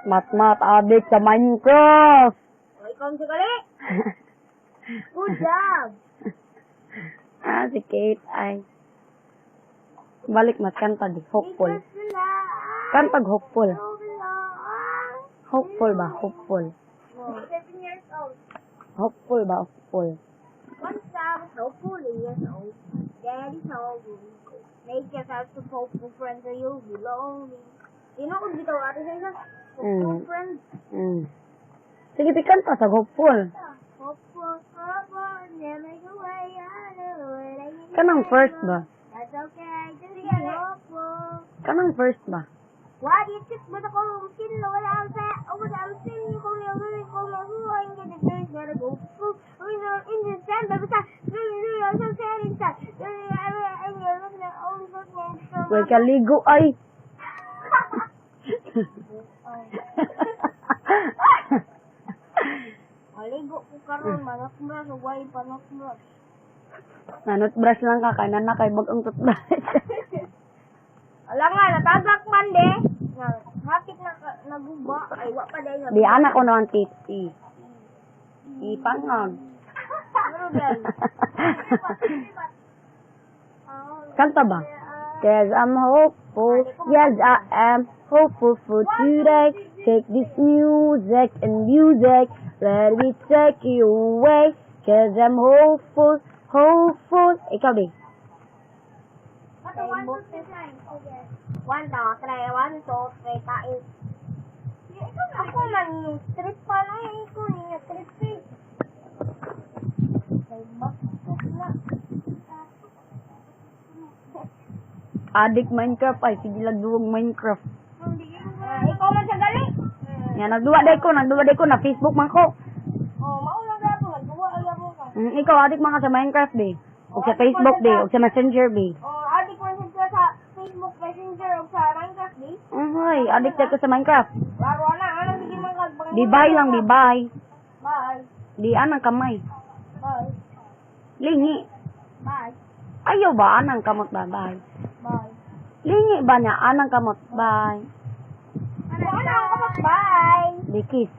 Mat adik sa Minecraft. O, ikaw ang sagali. Good job. Si Kate ay. Balik mat kanta di. Hopeful. Kantag hopeful. Hopeful ba? Hopeful. 7 years old. Hopeful ba? Hopeful. Once I was hopeful years old, Daddy told me, make yourself some hopeful friends or you'll be lonely. Sino kung dito ate sa isa? Hopeful friends. Sige, pikanta sa hopeful. Hopeful, hopeful, never go away, I know it. Kanang first ba? That's okay, just be hopeful. Kanang first ba? Why do you kiss with a cold skin? Wala ang sin, kung yung gawin ko mahuha, hindi na there's gotta go. We know in the sand, but basta, you're so sad inside. You're looking at all the things. Well, kaligo ay. Maligo ko karon, manok mo, so why panok mo? Nanot brush lang ka, kanan na kay bagang toothbrush. Ala nga, natagak man de. Hapit na naguba. Ay, wa pa dahil. Di anak ko naman titi. Ipangag. Ano dahil? Kanta ba? Cause I'm hopeful, yes I am hopeful for today. Take this music and music, let me take you away. Cause I'm hopeful, hopeful. Ikaw di. 1, 2, 3, tayo. Ako man yung trip pa na yun ko niya, trip eh. Ay, bakit na? Adik Minecraft ay, sige lang duwag Minecraft. Ikaw man sa gali. Yan, nagduwa day ko na Facebook man ko. Maulang gato, nagduwa ayaw mo ka. Ikaw, adik man ka sa Minecraft di. O sa Facebook di, o sa Messenger di. Adik man siya sa Facebook, Messenger, o sa Minecraft di. Ay, adik ko sa Minecraft. Laro na, anong sige man kagbang. Di bye lang, di bye. Bye. Di anang kamay. Bye. Lingi. Bye. Ayaw ba anang kamot ba? Bye. Bye. Lingi ba niya anang kamot? Bye. Ano ang kapag bye? Di kiss.